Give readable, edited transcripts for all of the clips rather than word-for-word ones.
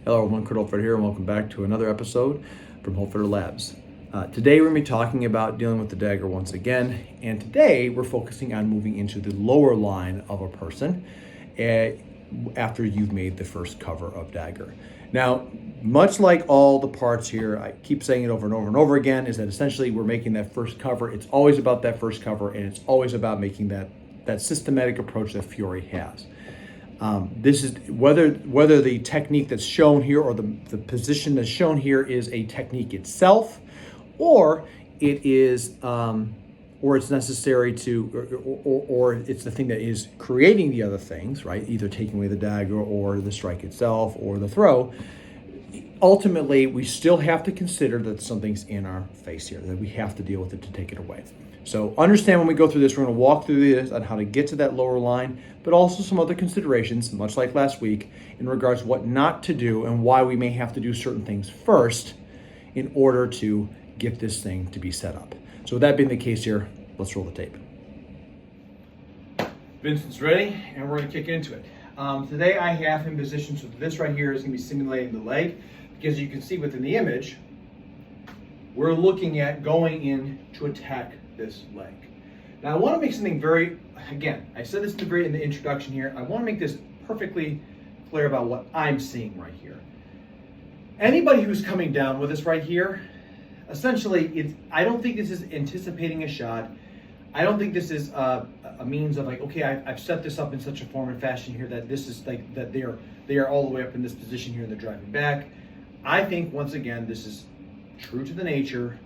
Hello everyone, Kurt Holford here, and welcome back to another episode from Holford Labs. Today we're going to be talking about dealing with the dagger once again, and today we're focusing on moving into the lower line of a person after you've made the first cover of dagger. Now, much like all the parts here, I keep saying it over and over and over again, is that essentially we're making that first cover. It's always about that first cover, and it's always about making that systematic approach that Fiore has. This is whether the technique that's shown here or the position that's shown here is a technique itself, or it is or it's necessary to or it's the thing that is creating the other things, right? Either taking away the dagger or the strike itself or the throw. Ultimately, we still have to consider that something's in our face here, that we have to deal with it to take it away. So understand when we go through this, we're going to walk through this on how to get to that lower line, but also some other considerations, much like last week, in regards to what not to do and why we may have to do certain things first in order to get this thing to be set up. So with that being the case here, let's roll the tape. Vincent's ready, and we're going to kick into it. Today I have him positioned so this right here is going to be simulating the leg, because you can see within the image, we're looking at going in to attack this leg. Now I want to make something again, I said this in the introduction here, I want to make this perfectly clear about what I'm seeing right here. Anybody who's coming down with this right here, essentially, I don't think this is anticipating a shot. I don't think this is a means of like, okay, I've set this up in such a form and fashion here that this is like, that they are all the way up in this position here and they're driving back. I think, once again, this is true to the nature.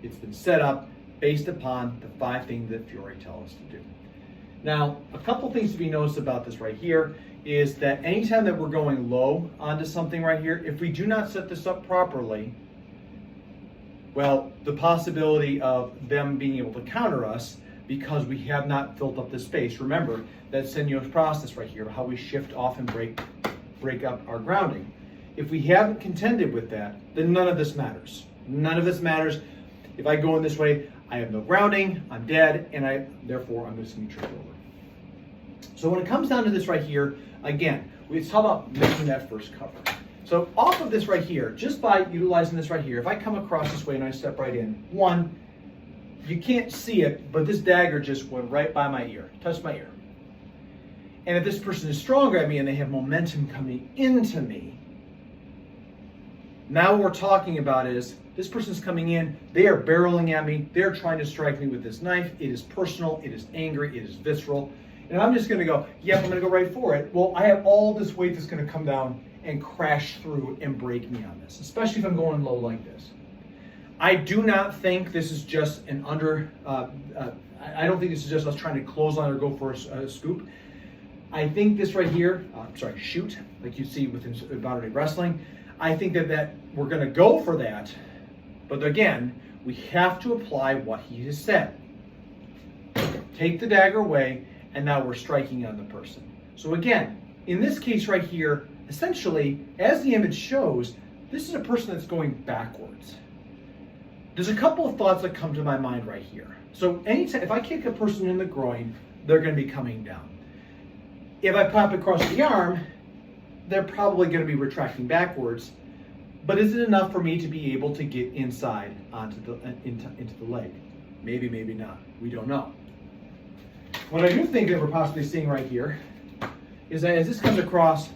It's been set up based upon the 5 things that Fiore tells us to do. Now, a couple things to be noticed about this right here is that anytime that we're going low onto something right here, if we do not set this up properly, well, the possibility of them being able to counter us because we have not filled up the space. Remember that Senyor's process right here, how we shift off and break up our grounding. If we haven't contended with that, then none of this matters. None of this matters. If I go in this way, I have no grounding, I'm dead, and therefore I'm just going to be tripped over. So when it comes down to this right here, again, let's talk about making that first cover. So off of this right here, just by utilizing this right here, if I come across this way and I step right in, one, you can't see it, but this dagger just went right by my ear, touched my ear. And if this person is stronger at me and they have momentum coming into me, now what we're talking about is this person's coming in, they are barreling at me, they're trying to strike me with this knife. It is personal, it is angry, it is visceral. And I'm just gonna go, yep, I'm gonna go right for it. Well, I have all this weight that's gonna come down and crash through and break me on this, especially if I'm going low like this. I do not think this is just I don't think this is just us trying to close on or go for a scoop. I think this right here, shoot, like you see within modern day wrestling, I think that we're gonna go for that, but again, we have to apply what he has said. Take the dagger away, and now we're striking on the person. So again, in this case right here, essentially, as the image shows, this is a person that's going backwards. There's a couple of thoughts that come to my mind right here. So anytime, if I kick a person in the groin, they're going to be coming down. If I pop across the arm, they're probably going to be retracting backwards. But is it enough for me to be able to get inside into the leg? Maybe, maybe not. We don't know. What I do think that we're possibly seeing right here is that as this comes across,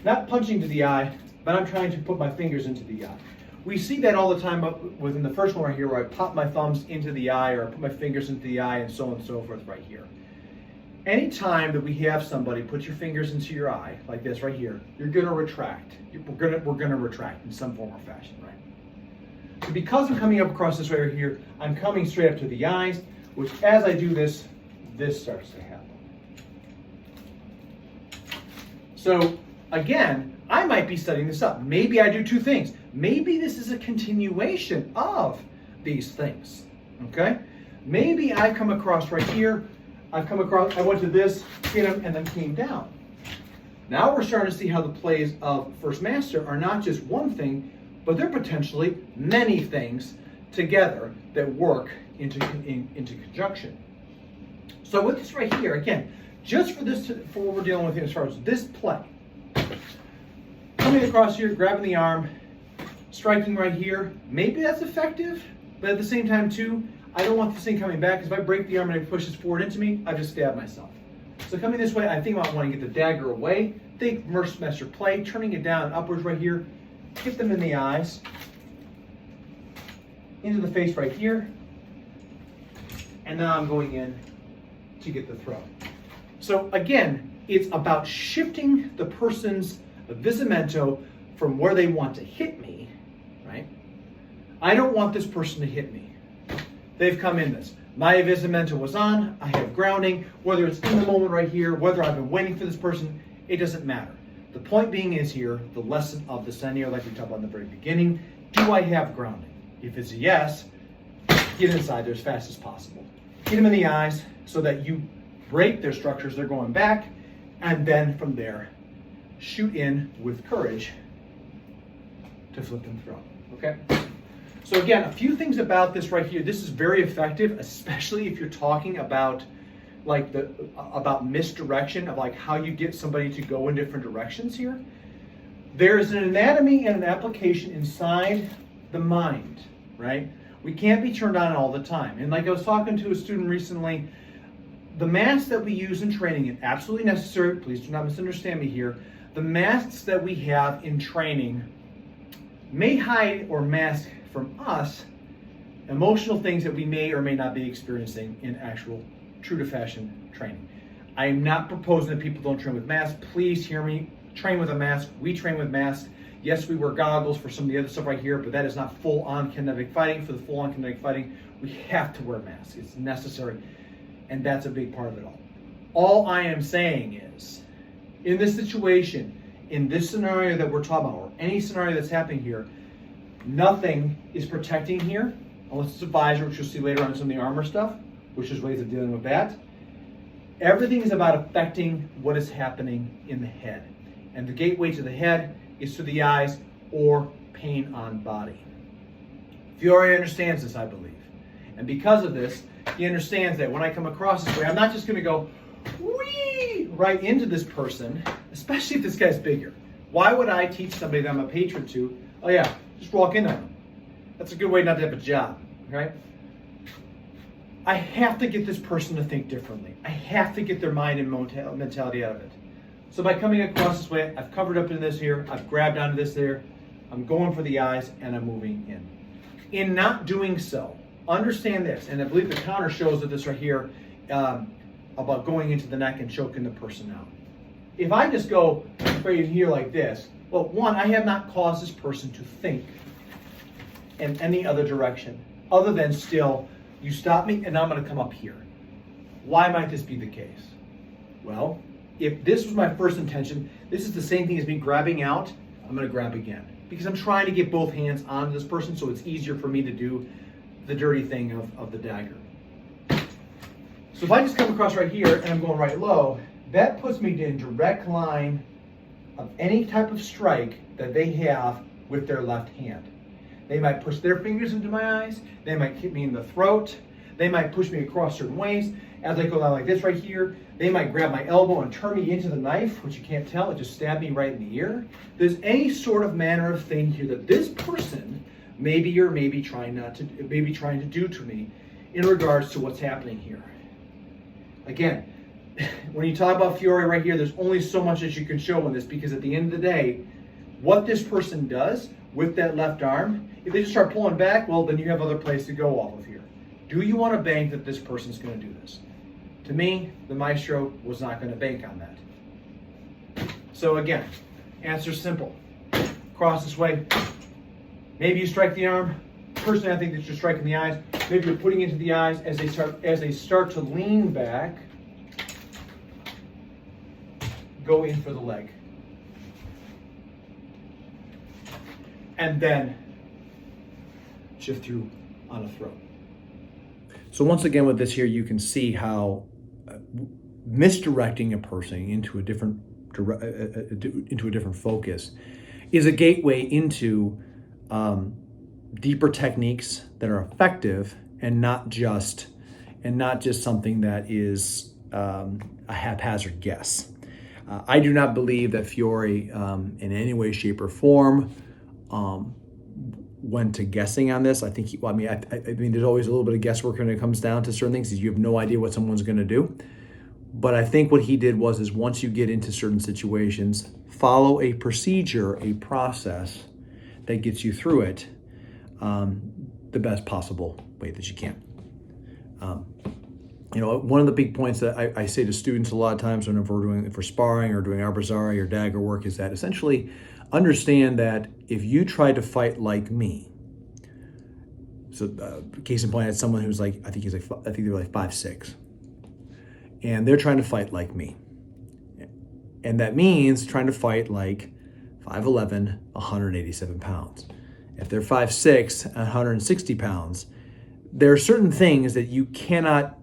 not punching to the eye, but I'm trying to put my fingers into the eye. We see that all the time within the first one right here, where I pop my thumbs into the eye or I put my fingers into the eye and so on and so forth right here. Anytime that we have somebody put your fingers into your eye, like this right here, you're going to retract. We're going to retract in some form or fashion, right? So because I'm coming up across this right here, I'm coming straight up to the eyes, which as I do this, this starts to happen. So again, I might be setting this up. Maybe I do 2 things. Maybe this is a continuation of these things, okay? Maybe I come across right here, I went to this, hit him, and then came down. Now we're starting to see how the plays of First Master are not just one thing, but they're potentially many things together that work into conjunction. So with this right here, again, just for what we're dealing with as far as this play, coming across here, grabbing the arm, striking right here, maybe that's effective, but at the same time too, I don't want this thing coming back, because if I break the arm and it pushes forward into me, I've just stabbed myself. So coming this way, I think I want to get the dagger away, think reverse semester play, turning it down upwards right here, hit them in the eyes, into the face right here, and now I'm going in to get the throat. So again, it's about shifting the person's visimento from where they want to hit me, right? I don't want this person to hit me. They've come in this. My visimento was on, I have grounding, whether it's in the moment right here, whether I've been waiting for this person, it doesn't matter. The point being is here, the lesson of the scenario, like we talked about in the very beginning, do I have grounding? If it's a yes, get inside there as fast as possible. Hit them in the eyes so that you break their structures, they're going back, and then from there, shoot in with courage to flip them through, okay? So again, a few things about this right here. This is very effective, especially if you're talking about about misdirection, of like how you get somebody to go in different directions here. There is an anatomy and an application inside the mind, right? We can't be turned on all the time. And like I was talking to a student recently, the masks that we use in training is absolutely necessary. Please do not misunderstand me here. The masks that we have in training may hide or mask from us emotional things that we may or may not be experiencing in actual true to fashion training. I am not proposing that people don't train with masks. Please hear me. Train with a mask. We train with masks. Yes, we wear goggles for some of the other stuff right here, but that is not full-on kinetic fighting. For the full-on kinetic fighting, we have to wear masks. It's necessary, and that's a big part of it all. All I am saying is, in this situation, in this scenario that we're talking about, or any scenario that's happening here, nothing is protecting here, unless it's a visor, which you'll see later on in some of the armor stuff, which is ways of dealing with that. Everything is about affecting what is happening in the head. And the gateway to the head is to the eyes or pain on body. Fiore understands this, I believe. And because of this, he understands that when I come across this way, I'm not just going to go whee right into this person, especially if this guy's bigger. Why would I teach somebody that I'm a patron to, oh yeah, just walk in on them? That's a good way not to have a job, right? I have to get this person to think differently. I have to get their mind and mentality out of it. So by coming across this way, I've covered up in this here, I've grabbed onto this there, I'm going for the eyes, and I'm moving in. In not doing so, understand this, and I believe the counter shows that this right here, about going into the neck and choking the person out. If I just go right in here like this, well, one, I have not caused this person to think in any other direction, other than still, you stop me and I'm gonna come up here. Why might this be the case? Well, if this was my first intention, this is the same thing as me grabbing out, I'm gonna grab again. Because I'm trying to get both hands on this person so it's easier for me to do the dirty thing of the dagger. So if I just come across right here and I'm going right low, that puts me in direct line of any type of strike that they have with their left hand. They might push their fingers into my eyes, they might hit me in the throat, they might push me across certain ways. As I go down like this right here, they might grab my elbow and turn me into the knife, which you can't tell, it just stabbed me right in the ear. There's any sort of manner of thing here that this person maybe trying to do to me in regards to what's happening here. Again, when you talk about Fiore right here, there's only so much that you can show in this, because at the end of the day, what this person does with that left arm, if they just start pulling back, well, then you have other place to go off of here. Do you want to bank that this person's going to do this? To me, the maestro was not going to bank on that. So again, answer's simple. Cross this way. Maybe you strike the arm. Personally, I think that you're striking the eyes. Maybe you're putting into the eyes as they start to lean back. Go in for the leg. And then shift through on a throw. So once again with this here, you can see how misdirecting a person into a different focus is a gateway into deeper techniques that are effective and not just something that is a haphazard guess. I do not believe that Fiore, in any way, shape, or form, went to guessing on this. I think, I mean, there's always a little bit of guesswork when it comes down to certain things, is you have no idea what someone's going to do. But I think what he did is once you get into certain situations, follow a procedure, a process that gets you through it the best possible way that you can. One of the big points that I say to students a lot of times whenever we're doing for sparring or doing arbozari or dagger work is that essentially understand that if you try to fight like me, so case in point, I had someone who's like, I think they're like 5'6", and they're trying to fight like me. And that means trying to fight like 5'11", 187 pounds. If they're 5'6", 160 pounds, there are certain things that you cannot,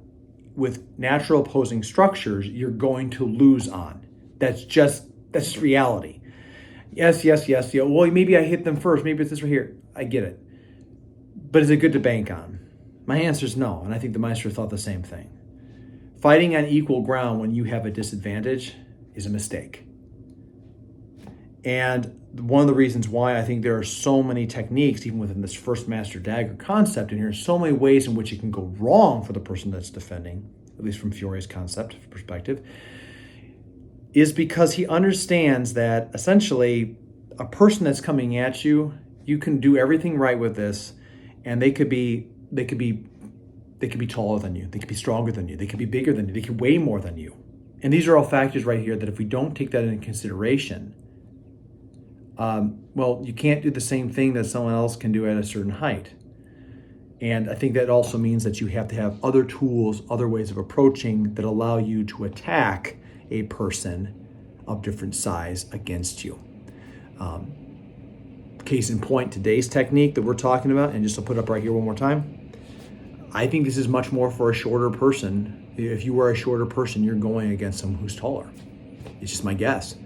with natural opposing structures, you're going to lose on. That's just reality. Yes. Yeah. Well, maybe I hit them first. Maybe it's this right here. I get it. But is it good to bank on? My answer is no. And I think the Meister thought the same thing. Fighting on equal ground when you have a disadvantage is a mistake. And one of the reasons why I think there are so many techniques, even within this first master dagger concept, and there's so many ways in which it can go wrong for the person that's defending, at least from Fiore's concept perspective, is because he understands that essentially a person that's coming at you, you can do everything right with this, and they could be taller than you, they could be stronger than you, they could be bigger than you, they could weigh more than you. And these are all factors right here that if we don't take that into consideration, you can't do the same thing that someone else can do at a certain height. And I think that also means that you have to have other tools, other ways of approaching that allow you to attack a person of different size against you. Case in point, today's technique that we're talking about, and just to put up right here one more time, I think this is much more for a shorter person. If you were a shorter person, you're going against someone who's taller. It's just my guess.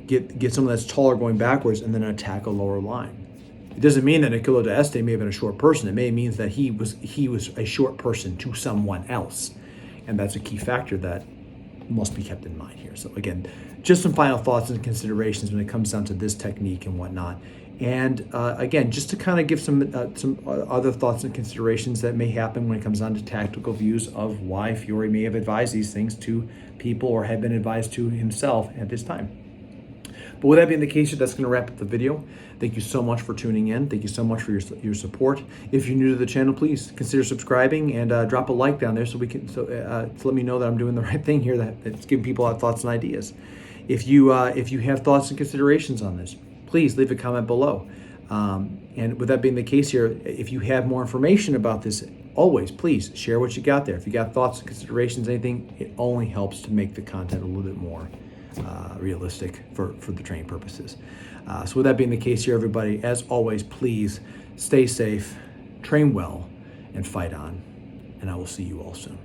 Get someone that's taller going backwards and then attack a lower line. It doesn't mean that Nicola d'Este may have been a short person. It may mean that he was a short person to someone else. And that's a key factor that must be kept in mind here. So again, just some final thoughts and considerations when it comes down to this technique and whatnot. And again, just to kind of give some other thoughts and considerations that may happen when it comes down to tactical views of why Fiore may have advised these things to people or have been advised to himself at this time. But with that being the case, that's going to wrap up the video. Thank you so much for tuning in. Thank you so much for your support. If you're new to the channel, please consider subscribing and drop a like down there so to let me know that I'm doing the right thing here, that it's giving people out thoughts and ideas. If you have thoughts and considerations on this, please leave a comment below. And with that being the case here, if you have more information about this, always please share what you got there. If you got thoughts and considerations, anything, it only helps to make the content a little bit more realistic for the training purposes. So with that being the case here, everybody, as always, please stay safe, train well, and fight on. And I will see you all soon.